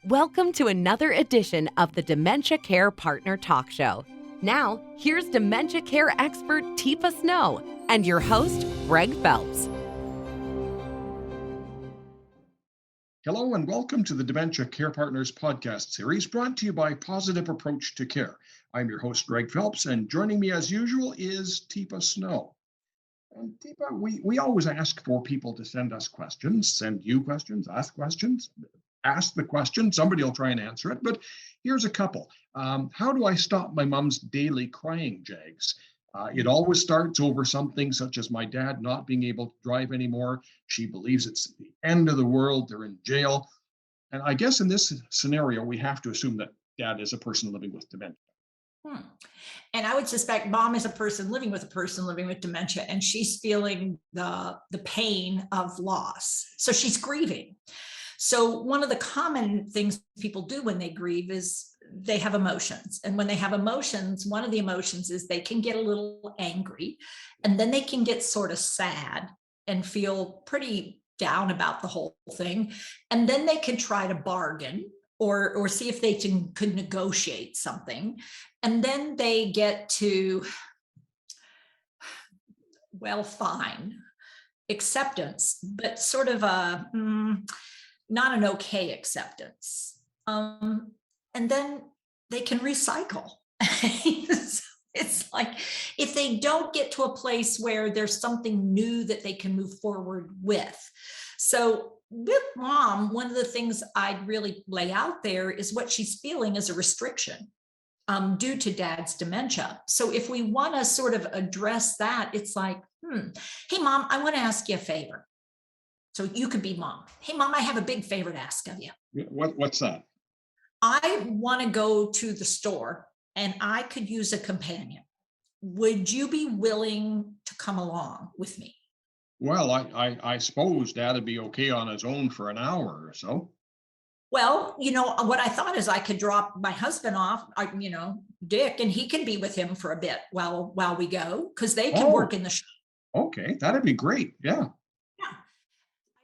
Welcome to another edition of the Dementia Care Partner Talk Show. Now, here's dementia care expert Teepa and your host, Greg Phelps. Hello and welcome to the Dementia Care Partners podcast series brought to you by Positive Approach to Care. I'm your host, Greg Phelps, and joining me as usual is Teepa Snow. And Teepa, we always ask for people to send us questions, send you questions, ask the question, somebody will try and answer it, but here's a couple. How do I stop my mom's daily crying jags? It always starts over something such as my dad not being able to drive anymore. She believes it's the end of the world, they're in jail. And I guess in this scenario, we have to assume that dad is a person living with dementia. And I would suspect mom is a person living with dementia, and she's feeling the pain of loss. So she's grieving. So one of the common things people do when they grieve is they have emotions. And when they have emotions, one of the emotions is they can get a little angry, and then they can get sort of sad and feel pretty down about the whole thing. And then they can try to bargain or see if they could negotiate something. And then they get to, well, fine, acceptance, but sort of a not an okay acceptance. And then they can recycle. It's like if they don't get to a place where there's something new that they can move forward with. So with mom, one of the things I'd really lay out there is what she's feeling is a restriction due to dad's dementia. So if we want to sort of address that, it's like, hey, mom, I want to ask you a favor. So you could be mom. Hey, mom, I have a big favor to ask of you. What's that? I want to go to the store and I could use a companion. Would you be willing to come along with me? Well, I suppose dad would be okay on his own for an hour or so. Well, what I thought is I could drop my husband off, Dick, and he can be with him for a bit while we go, because they can work in the shop. Okay, that'd be great. Yeah.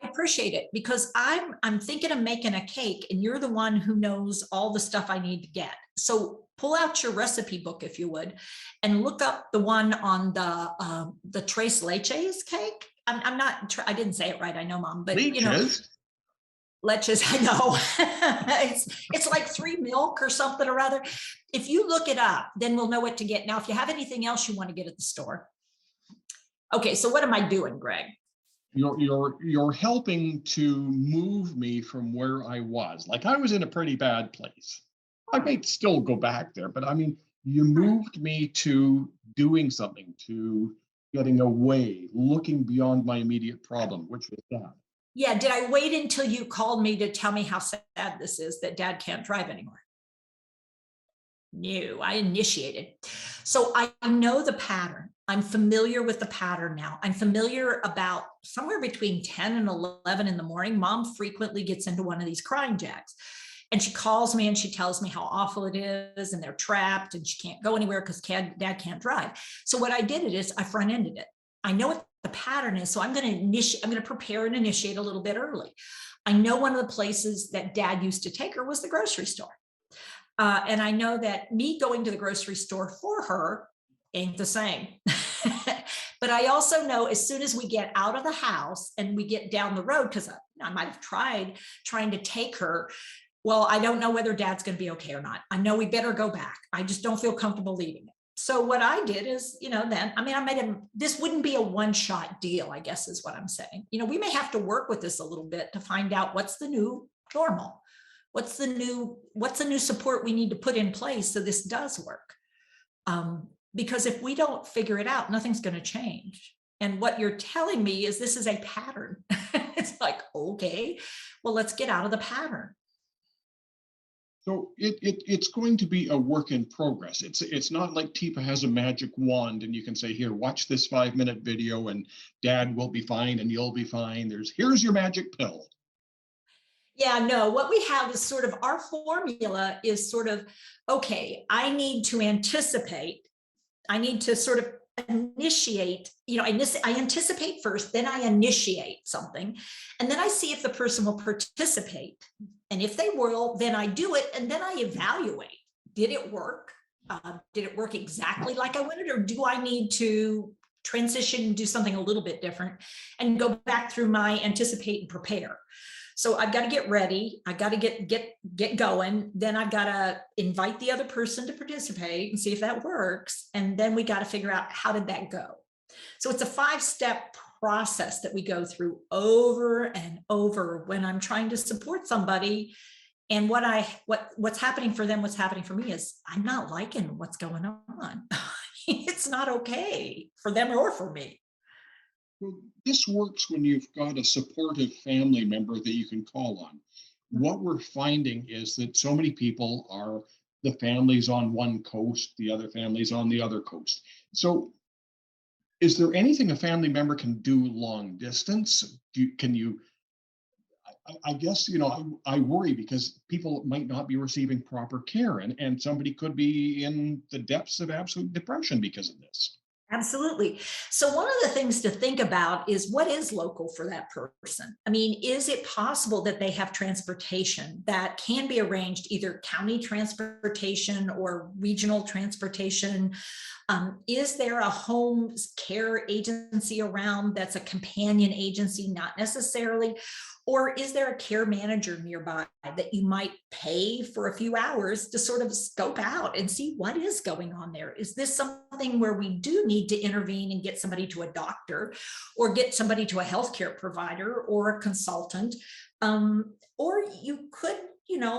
I appreciate it, because I'm thinking of making a cake, and you're the one who knows all the stuff I need to get. So pull out your recipe book, if you would, and look up the one on the tres leches cake. I didn't say it right. I know, mom, but Leches? Leches, I know. it's like 3 milk or something or other. If you look it up, then we'll know what to get. Now, if you have anything else you want to get at the store. Okay, so what am I doing, Greg? You're helping to move me from where I was. Like I was in a pretty bad place. I may still go back there, but I mean, you moved me to doing something, to getting away, looking beyond my immediate problem, which was that. Yeah, did I wait until you called me to tell me how sad this is that dad can't drive anymore? No, I initiated. So I know the pattern. I'm familiar with the pattern now. I'm familiar about somewhere between 10 and 11 in the morning. Mom frequently gets into one of these crying jags. And she calls me and she tells me how awful it is and they're trapped and she can't go anywhere because dad can't drive. So what I did is I front-ended it. I know what the pattern is. So I'm going to prepare and initiate a little bit early. I know one of the places that dad used to take her was the grocery store. And I know that me going to the grocery store for her ain't the same. But I also know as soon as we get out of the house and we get down the road, because I might have trying to take her. Well, I don't know whether dad's going to be okay or not. I know we better go back. I just don't feel comfortable leaving it. So what I did is, this wouldn't be a one-shot deal, I guess is what I'm saying. We may have to work with this a little bit to find out what's the new normal. What's the new support we need to put in place so this does work? Because if we don't figure it out, nothing's going to change. And what you're telling me is this is a pattern. It's like, okay, well, let's get out of the pattern. So it's going to be a work in progress. It's not like Teepa has a magic wand and you can say, here, watch this 5-minute video and dad will be fine and you'll be fine. Here's your magic pill. Yeah, no, what we have is sort of our formula is sort of, okay, I need to anticipate. I need to sort of initiate, I anticipate first, then I initiate something, and then I see if the person will participate. And if they will, then I do it, and then I evaluate. Did it work? Did it work exactly like I wanted, or do I need to transition and do something a little bit different and go back through my anticipate and prepare? So I've got to get ready. I got to get going. Then I've got to invite the other person to participate and see if that works. And then we got to figure out, how did that go? So it's a 5-step process that we go through over and over when I'm trying to support somebody. And what's happening for them, what's happening for me is I'm not liking what's going on. It's not okay for them or for me. Well, this works when you've got a supportive family member that you can call on. What we're finding is that so many people are, the family's on one coast, the other family's on the other coast. So is there anything a family member can do long distance? I guess, I worry because people might not be receiving proper care, and somebody could be in the depths of absolute depression because of this. Absolutely. So one of the things to think about is, what is local for that person? I mean, is it possible that they have transportation that can be arranged, either county transportation or regional transportation? Is there a home care agency around that's a companion agency? Not necessarily. Or is there a care manager nearby that you might pay for a few hours to sort of scope out and see what is going on there? Is this something where we do need to intervene and get somebody to a doctor, or get somebody to a healthcare provider or a consultant? Or you could,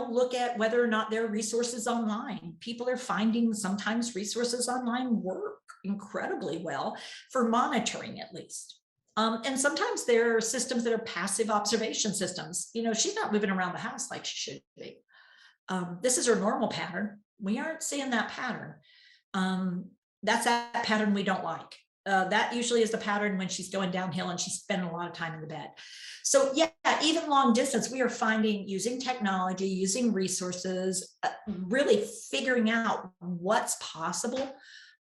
look at whether or not there are resources online. People are finding sometimes resources online work incredibly well for monitoring, at least. And sometimes there are systems that are passive observation systems. She's not moving around the house like she should be. This is her normal pattern. We aren't seeing that pattern. That's that pattern we don't like. That usually is the pattern when she's going downhill and she's spending a lot of time in the bed. So yeah, even long distance, we are finding, using technology, using resources, really figuring out what's possible.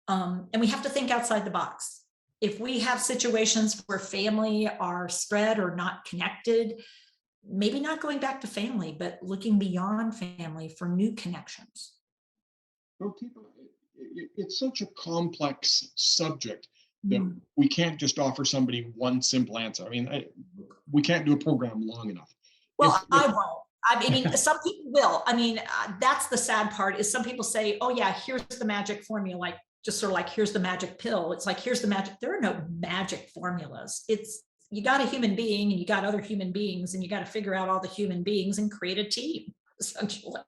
And we have to think outside the box. If we have situations where family are spread or not connected, maybe not going back to family, but looking beyond family for new connections. Well, it's such a complex subject that we can't just offer somebody one simple answer. I mean, we can't do a program long enough. Well, I won't. I mean, some people will. I mean, that's the sad part, is some people say, oh yeah, here's the magic formula. Like, just sort of like, here's the magic pill. It's like, here's the magic. There are no magic formulas. It's, you got a human being and you got other human beings, and you got to figure out all the human beings and create a team, essentially.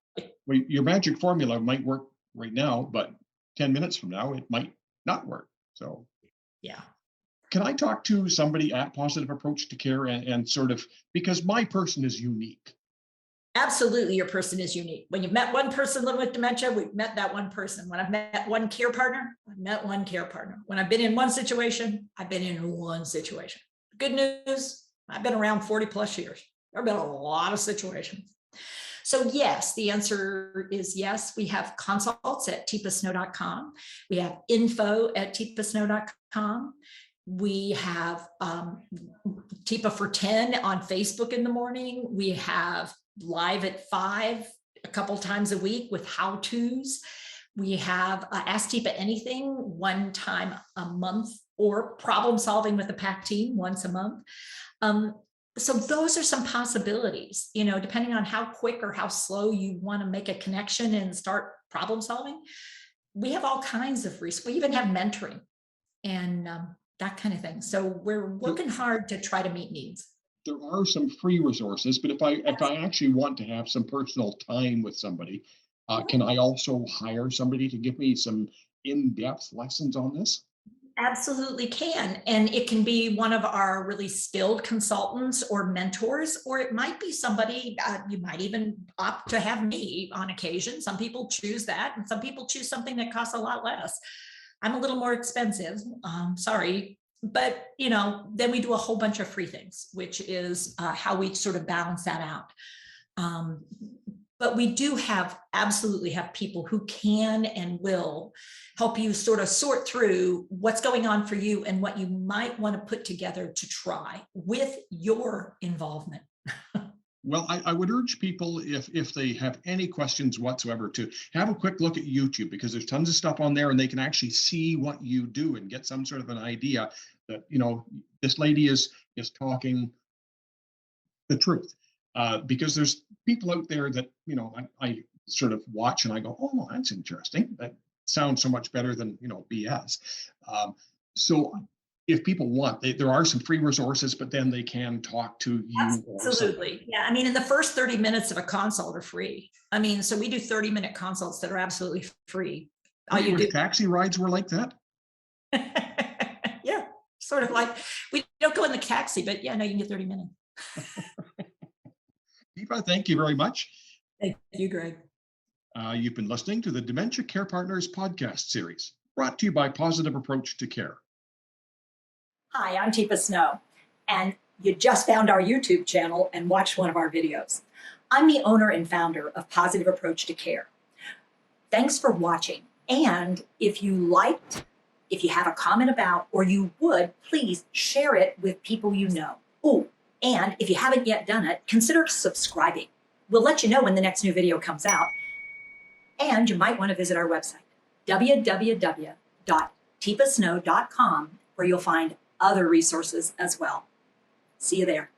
Well, your magic formula might work right now, but 10 minutes from now, it might not work. So yeah. Can I talk to somebody at Positive Approach to Care and sort of, because my person is unique? Absolutely, your person is unique. When you've met one person living with dementia, we've met that one person. When I've met one care partner, I've met one care partner. When I've been in one situation, I've been in one situation. Good news, I've been around 40 plus years. There have been a lot of situations. So yes, the answer is yes. We have consults at teepasnow.com. We have info@teepasnow.com. We have Teepa for 10 on Facebook in the morning. We have live at 5 a couple times a week with how-tos. We have Ask Teepa Anything one time a month, or problem solving with the PAC team once a month. So those are some possibilities, depending on how quick or how slow you want to make a connection and start problem solving. We have all kinds of resources. We even have mentoring and that kind of thing. So we're working hard to try to meet needs. There are some free resources, but if I actually want to have some personal time with somebody, can I also hire somebody to give me some in-depth lessons on this? Absolutely can. And it can be one of our really skilled consultants or mentors, or it might be somebody, you might even opt to have me on occasion. Some people choose that, and some people choose something that costs a lot less. I'm a little more expensive, sorry. But, then we do a whole bunch of free things, which is how we sort of balance that out. but we do absolutely have people who can and will help you sort of sort through what's going on for you and what you might want to put together to try with your involvement. Well, I would urge people, if they have any questions whatsoever, to have a quick look at YouTube, because there's tons of stuff on there and they can actually see what you do and get some sort of an idea that, this lady is talking the truth. Because there's people out there that, I sort of watch and I go, oh, that's interesting. That sounds so much better than, BS. So if people want, there are some free resources, but then they can talk to you. Absolutely. Yeah. I mean, in the first 30 minutes of a consult are free. I mean, so we do 30-minute consults that are absolutely free. All you do. Taxi rides were like that? Yeah. Sort of like, we don't go in the taxi, but yeah, no, you can get 30 minutes. Teepa, thank you very much. Thank you, Greg. You've been listening to the Dementia Care Partners podcast series, brought to you by Positive Approach to Care. Hi, I'm Teepa Snow, and you just found our YouTube channel and watched one of our videos. I'm the owner and founder of Positive Approach to Care. Thanks for watching, and if you have a comment about, or you would, please share it with people you know. Oh, and if you haven't yet done it, consider subscribing. We'll let you know when the next new video comes out. And you might want to visit our website, www.teepasnow.com, where you'll find other resources as well. See you there.